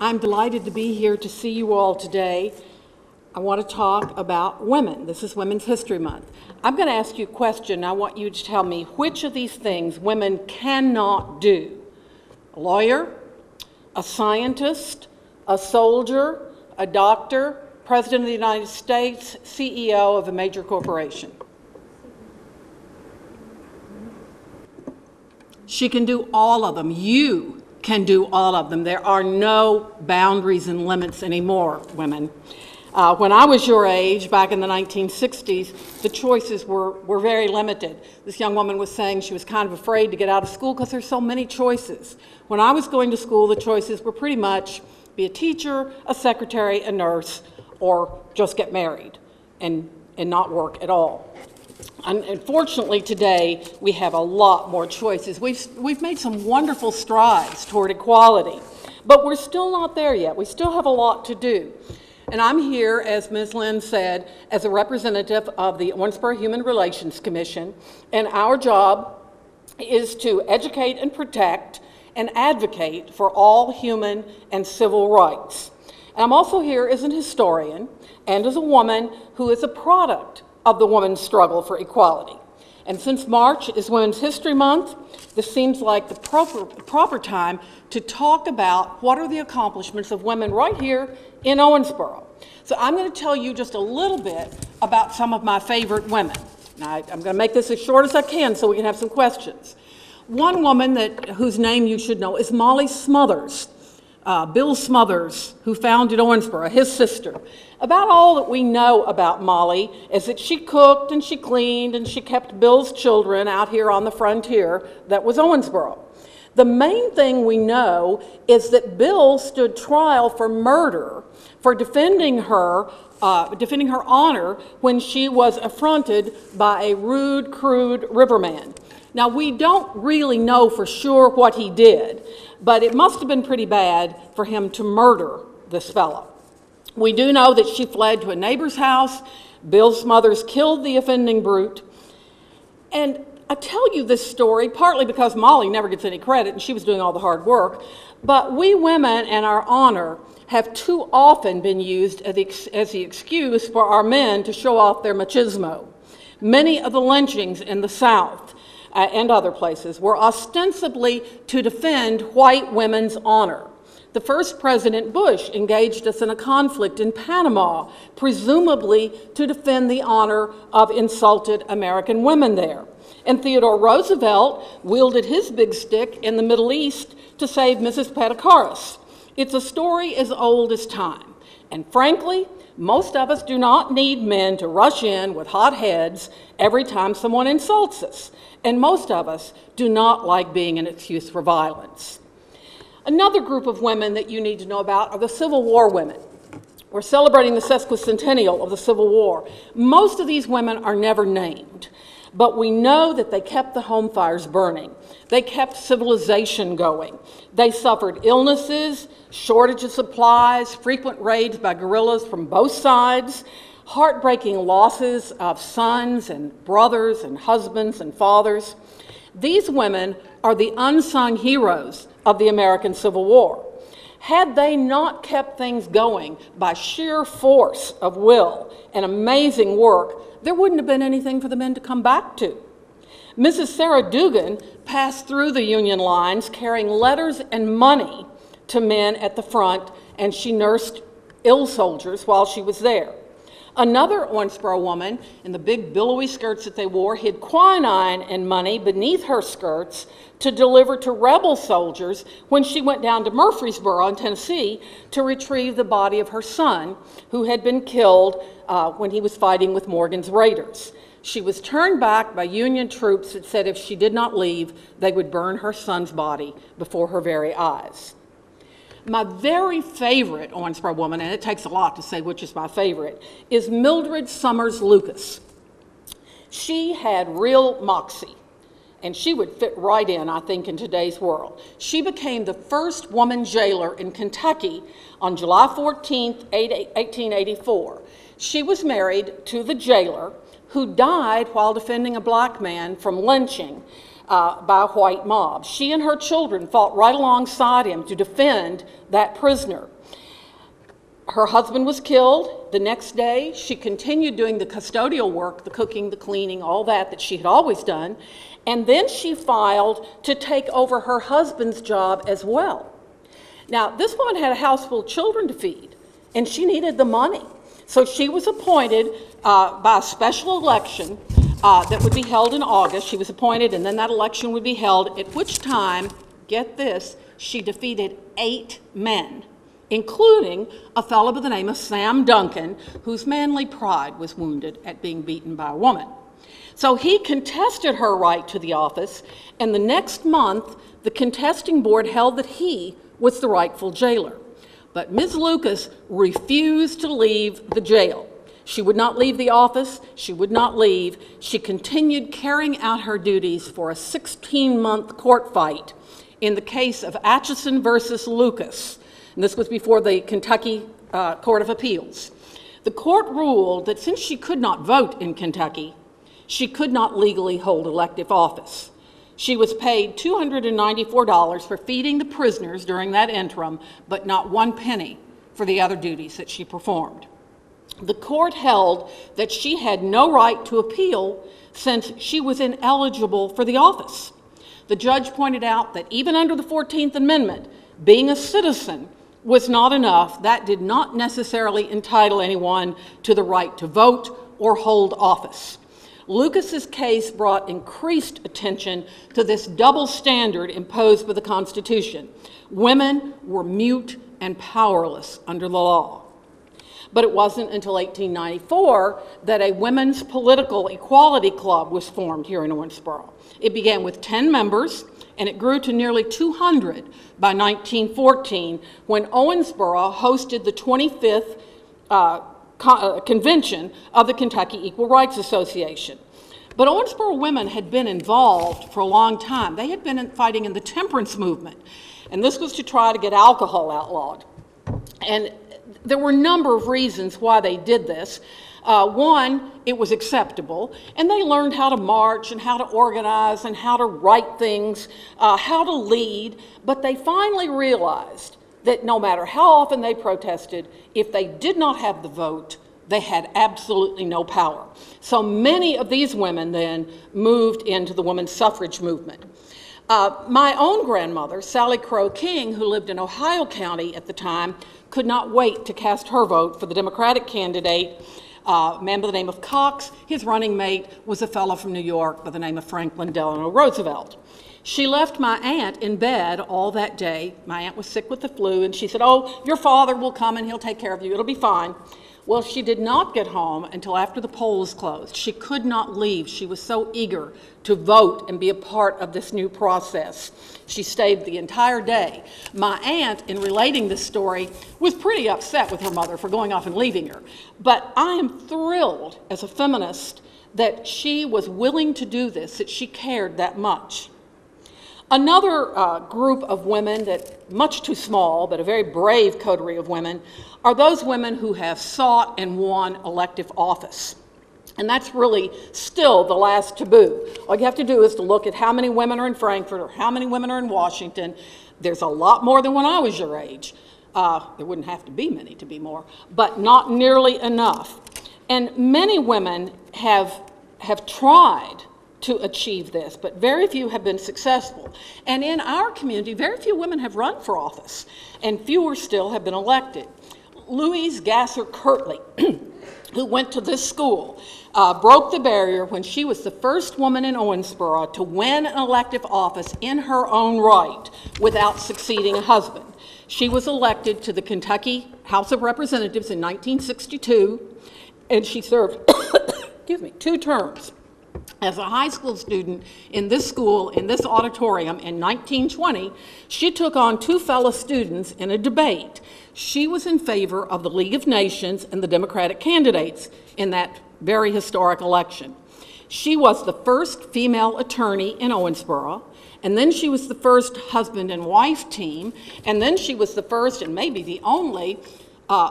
I'm delighted to be here to see you all today. I want to talk about women. This is Women's History Month. I'm going to ask you a question. I want you to tell me which of these things women cannot do. A lawyer, a scientist, a soldier, a doctor, President of the United States, CEO of a major corporation. She can do all of them. You can do all of them. There are no boundaries and limits anymore, women. When I was your age, back in the 1960s, the choices were very limited. This young woman was saying she was kind of afraid to get out of school because there's so many choices. When I was going to school, the choices were pretty much be a teacher, a secretary, a nurse, or just get married and not work at all. Unfortunately, today, we have a lot more choices. We've made some wonderful strides toward equality, but we're still not there yet. We still have a lot to do. And I'm here, as Ms. Lynn said, as a representative of the Owensboro Human Relations Commission, and our job is to educate and protect and advocate for all human and civil rights. And I'm also here as an historian and as a woman who is a product of the women's struggle for equality. And since March is Women's History Month, this seems like the proper time to talk about what are the accomplishments of women right here in Owensboro. So I'm going to tell you just a little bit about some of my favorite women. Now, I'm going to make this as short as I can so we can have some questions. One woman whose name you should know is Molly Smothers. Bill Smothers, who founded Owensboro, his sister. About all that we know about Molly is that she cooked and she cleaned and she kept Bill's children out here on the frontier that was Owensboro. The main thing we know is that Bill stood trial for murder for defending her honor when she was affronted by a rude, crude riverman. Now, we don't really know for sure what he did, but it must have been pretty bad for him to murder this fellow. We do know that she fled to a neighbor's house. Bill Smothers killed the offending brute. And I tell you this story partly because Molly never gets any credit and she was doing all the hard work, but we women and our honor have too often been used as the excuse for our men to show off their machismo. Many of the lynchings in the South and other places were ostensibly to defend white women's honor. The first President Bush engaged us in a conflict in Panama, presumably to defend the honor of insulted American women there. And Theodore Roosevelt wielded his big stick in the Middle East to save Mrs. Petticaris. It's a story as old as time. And frankly, most of us do not need men to rush in with hot heads every time someone insults us. And most of us do not like being an excuse for violence. Another group of women that you need to know about are the Civil War women. We're celebrating the sesquicentennial of the Civil War. Most of these women are never named, but we know that they kept the home fires burning. They kept civilization going. They suffered illnesses, shortage of supplies, frequent raids by guerrillas from both sides, heartbreaking losses of sons and brothers and husbands and fathers. These women are the unsung heroes of the American Civil War. Had they not kept things going by sheer force of will and amazing work, there wouldn't have been anything for the men to come back to. Mrs. Sarah Dugan passed through the Union lines carrying letters and money to men at the front, and she nursed ill soldiers while she was there. Another Owensboro woman, in the big billowy skirts that they wore, hid quinine and money beneath her skirts to deliver to rebel soldiers when she went down to Murfreesboro in Tennessee to retrieve the body of her son, who had been killed when he was fighting with Morgan's raiders. She was turned back by Union troops that said if she did not leave, they would burn her son's body before her very eyes. My very favorite Owensboro woman, and it takes a lot to say which is my favorite, is Mildred Summers Lucas. She had real moxie, and she would fit right in, I think, in today's world. She became the first woman jailer in Kentucky on July 14th, 1884. She was married to the jailer who died while defending a black man from lynching by a white mob. She and her children fought right alongside him to defend that prisoner. Her husband was killed. The next day, she continued doing the custodial work, the cooking, the cleaning, all that she had always done. And then she filed to take over her husband's job as well. Now, this woman had a house full of children to feed, and she needed the money. So she was appointed by a special election that would be held in August. She was appointed, and then that election would be held, at which time, get this, she defeated 8 men, including a fellow by the name of Sam Duncan, whose manly pride was wounded at being beaten by a woman. So he contested her right to the office, and the next month, the contesting board held that he was the rightful jailer. But Ms. Lucas refused to leave the jail. She would not leave the office. She would not leave. She continued carrying out her duties for a 16-month court fight in the case of Atchison versus Lucas. And this was before the Kentucky Court of Appeals. The court ruled that since she could not vote in Kentucky, she could not legally hold elective office. She was paid $294 for feeding the prisoners during that interim, but not 1 penny for the other duties that she performed. The court held that she had no right to appeal since she was ineligible for the office. The judge pointed out that even under the 14th Amendment, being a citizen was not enough. That did not necessarily entitle anyone to the right to vote or hold office. Lucas's case brought increased attention to this double standard imposed by the Constitution. Women were mute and powerless under the law. But it wasn't until 1894 that a women's political equality club was formed here in Owensboro. It began with 10 members, and it grew to nearly 200 by 1914 when Owensboro hosted the 25th convention of the Kentucky Equal Rights Association. But Owensboro women had been involved for a long time. They had been fighting in the temperance movement, and this was to try to get alcohol outlawed. And there were a number of reasons why they did this. One, it was acceptable, and they learned how to march and how to organize and how to write things, how to lead, but they finally realized that no matter how often they protested, if they did not have the vote, they had absolutely no power. So many of these women then moved into the women's suffrage movement. My own grandmother, Sally Crow King, who lived in Ohio County at the time, could not wait to cast her vote for the Democratic candidate, a man by the name of Cox. His running mate was a fellow from New York by the name of Franklin Delano Roosevelt. She left my aunt in bed all that day. My aunt was sick with the flu, and she said, "Oh, your father will come and he'll take care of you. It'll be fine." Well, she did not get home until after the polls closed. She could not leave. She was so eager to vote and be a part of this new process. She stayed the entire day. My aunt, in relating this story, was pretty upset with her mother for going off and leaving her. But I am thrilled as a feminist that she was willing to do this, that she cared that much. Another group of women that, much too small, but a very brave coterie of women, are those women who have sought and won elective office. And that's really still the last taboo. All you have to do is to look at how many women are in Frankfort or how many women are in Washington. There's a lot more than when I was your age. There wouldn't have to be many to be more, but not nearly enough. And many women have tried to achieve this, but very few have been successful. And in our community, very few women have run for office, and fewer still have been elected. Louise Gasser Kirtley, who went to this school, broke the barrier when she was the first woman in Owensboro to win an elective office in her own right without succeeding a husband. She was elected to the Kentucky House of Representatives in 1962, and she served 2 terms. As a high school student in this school, in this auditorium in 1920, she took on 2 fellow students in a debate. She was in favor of the League of Nations and the Democratic candidates in that very historic election. She was the first female attorney in Owensboro, and then she was the first husband and wife team, and then she was the first and maybe the only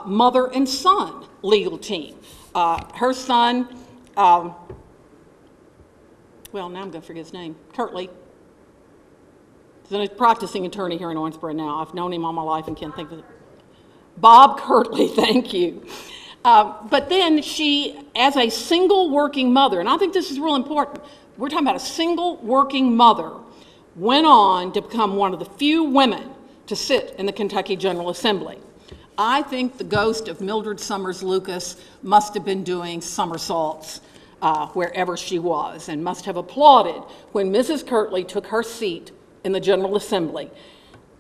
mother and son legal team. Her son, well, now I'm going to forget his name, Kirtley. He's a practicing attorney here in Owensboro now. I've known him all my life and can't think of it. Bob Kirtley, thank you. But then she, as a single working mother, and I think this is real important, we're talking about a single working mother, went on to become one of the few women to sit in the Kentucky General Assembly. I think the ghost of Mildred Summers Lucas must have been doing somersaults wherever she was, and must have applauded when Mrs. Kirtley took her seat in the General Assembly.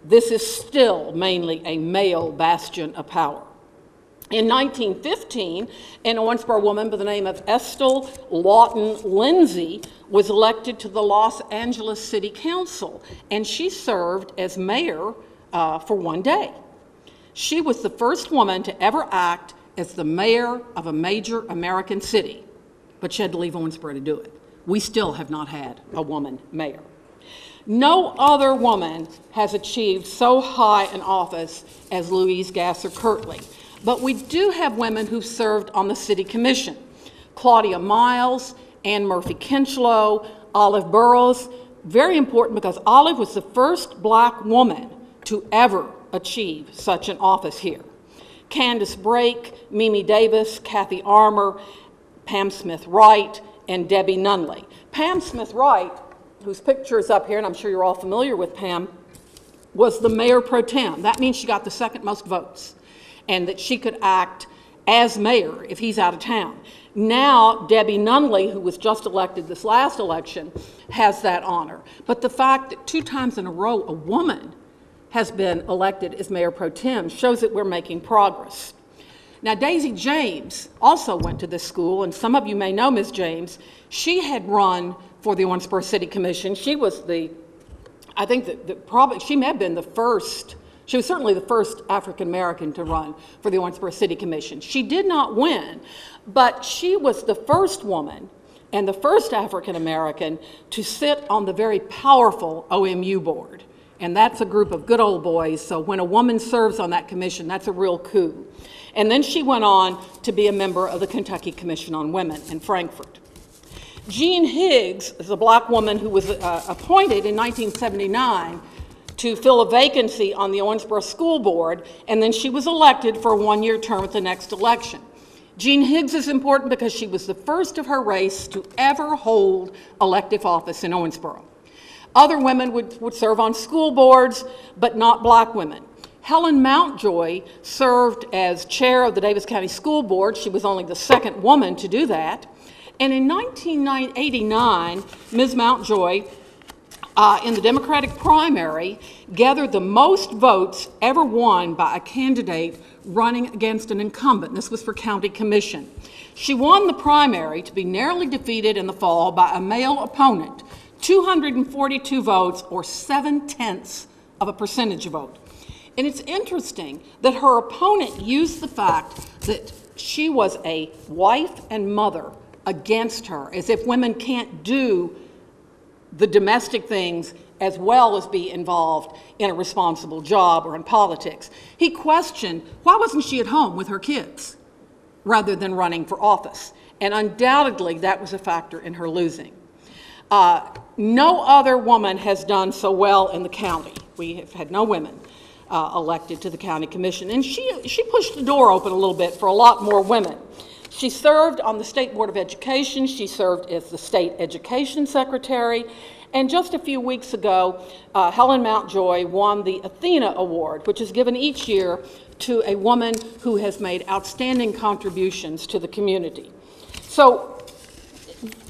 This is still mainly a male bastion of power. In 1915, an Owensboro woman by the name of Estill Lawton Lindsay was elected to the Los Angeles City Council, and she served as mayor for one day. She was the first woman to ever act as the mayor of a major American city, but she had to leave Owensboro to do it. We still have not had a woman mayor. No other woman has achieved so high an office as Louise Gasser Kirtley. But we do have women who've served on the City Commission. Claudia Miles, Anne Murphy Kinchlow, Olive Burroughs. Very important because Olive was the first black woman to ever achieve such an office here. Candace Brake, Mimi Davis, Kathy Armour, Pam Smith Wright, and Debbie Nunley. Pam Smith Wright, whose picture is up here, and I'm sure you're all familiar with Pam, was the mayor pro tem. That means she got the second most votes, and that she could act as mayor if he's out of town. Now, Debbie Nunley, who was just elected this last election, has that honor. But the fact that 2 times in a row a woman has been elected as mayor pro tem shows that we're making progress. Now, Daisy James also went to this school, and some of you may know Ms. James. She had run for the Owensboro City Commission. She was I think she may have been the first. She was certainly the first African American to run for the Owensboro City Commission. She did not win, but she was the first woman and the first African American to sit on the very powerful OMU board. And that's a group of good old boys, so when a woman serves on that commission, that's a real coup. And then she went on to be a member of the Kentucky Commission on Women in Frankfort. Jean Higgs is a black woman who was appointed in 1979 to fill a vacancy on the Owensboro School Board, and then she was elected for a 1-year term at the next election. Jean Higgs is important because she was the first of her race to ever hold elective office in Owensboro. Other women would serve on school boards, but not black women. Helen Mountjoy served as chair of the Davis County School Board. She was only the second woman to do that. And in 1989, Ms. Mountjoy, in the Democratic primary, gathered the most votes ever won by a candidate running against an incumbent. This was for county commission. She won the primary to be narrowly defeated in the fall by a male opponent, 242 votes, or 0.7 of a percentage vote. And it's interesting that her opponent used the fact that she was a wife and mother against her, as if women can't do the domestic things as well as be involved in a responsible job or in politics. He questioned, why wasn't she at home with her kids rather than running for office? And undoubtedly, that was a factor in her losing. No other woman has done so well in the county. We have had no women elected to the county commission. And she pushed the door open a little bit for a lot more women. She served on the State Board of Education. She served as the State Education Secretary. And just a few weeks ago, Helen Mountjoy won the Athena Award, which is given each year to a woman who has made outstanding contributions to the community. So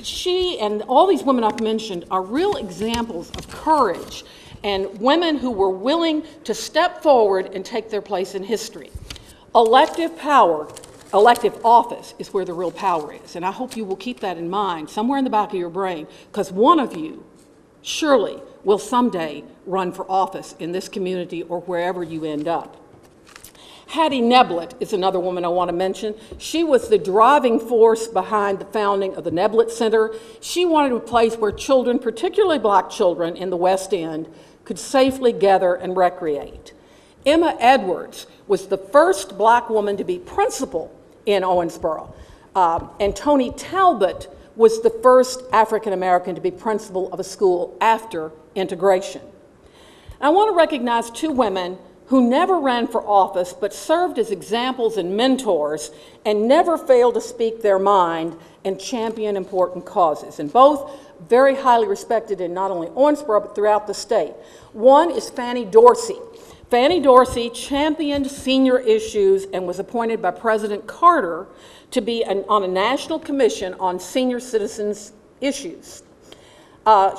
she and all these women I've mentioned are real examples of courage and women who were willing to step forward and take their place in history. Elective office is where the real power is, and I hope you will keep that in mind somewhere in the back of your brain, because one of you surely will someday run for office in this community or wherever you end up. Hattie Neblett is another woman I want to mention. She was the driving force behind the founding of the Neblett Center. She wanted a place where children, particularly black children in the West End, could safely gather and recreate. Emma Edwards was the first black woman to be principal in Owensboro. And Tony Talbot was the first African American to be principal of a school after integration. I want to recognize 2 women who never ran for office but served as examples and mentors and never failed to speak their mind and champion important causes, and both very highly respected in not only Owensboro but throughout the state. One is Fanny Dorsey. Fanny Dorsey championed senior issues and was appointed by President Carter to be on a national commission on senior citizens issues.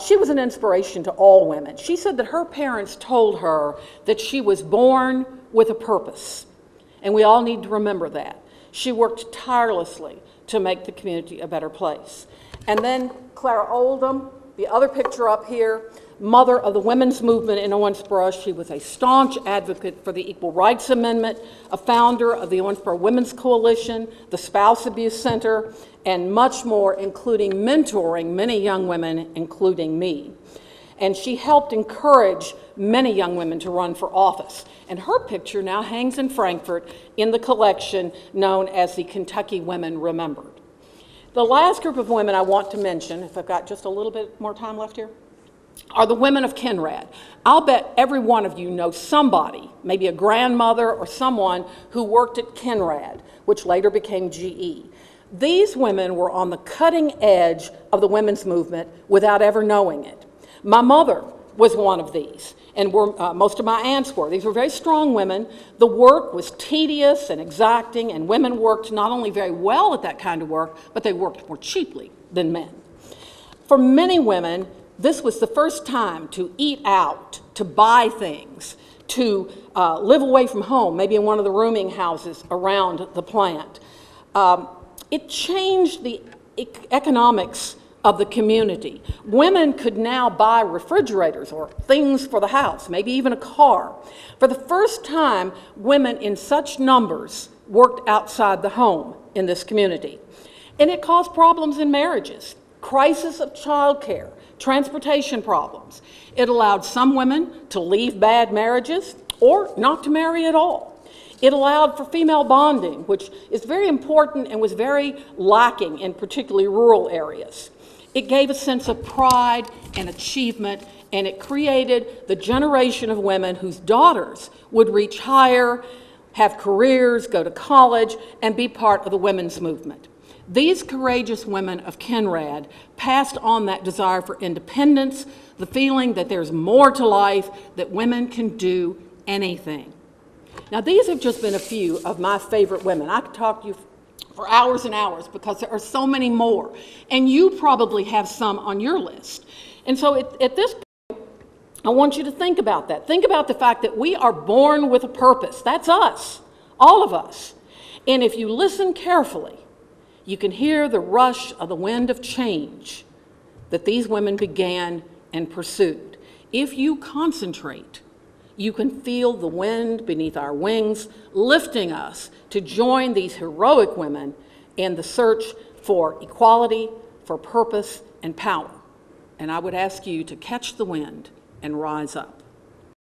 She was an inspiration to all women. She said that her parents told her that she was born with a purpose, and we all need to remember that. She worked tirelessly to make the community a better place. And then Clara Oldham, the other picture up here, mother of the women's movement in Owensboro. She was a staunch advocate for the Equal Rights Amendment, a founder of the Owensboro Women's Coalition, the Spouse Abuse Center, and much more, including mentoring many young women, including me. And she helped encourage many young women to run for office. And her picture now hangs in Frankfort in the collection known as the Kentucky Women Remembered. The last group of women I want to mention, if I've got just a little bit more time left here, are the women of Kenrad. I'll bet every one of you knows somebody, maybe a grandmother or someone who worked at Kenrad, which later became GE. These women were on the cutting edge of the women's movement without ever knowing it. My mother was one of these, and most of my aunts were. These were very strong women. The work was tedious and exacting, and women worked not only very well at that kind of work, but they worked more cheaply than men. For many women, this was the first time to eat out, to buy things, to live away from home, maybe in one of the rooming houses around the plant. It changed the economics of the community. Women could now buy refrigerators or things for the house, maybe even a car. For the first time, women in such numbers worked outside the home in this community. And it caused problems in marriages, crisis of childcare, transportation problems. It allowed some women to leave bad marriages or not to marry at all. It allowed for female bonding, which is very important and was very lacking in particularly rural areas. It gave a sense of pride and achievement, and it created the generation of women whose daughters would reach higher, have careers, go to college, and be part of the women's movement. These courageous women of Kenrad passed on that desire for independence, the feeling that there's more to life, that women can do anything. Now, these have just been a few of my favorite women. I could talk to you for hours and hours because there are so many more, and you probably have some on your list. And so at this point, I want you to think about that. Think about the fact that we are born with a purpose. That's us, all of us. And if you listen carefully, you can hear the rush of the wind of change that these women began and pursued. If you concentrate, you can feel the wind beneath our wings, lifting us to join these heroic women in the search for equality, for purpose, and power. And I would ask you to catch the wind and rise up.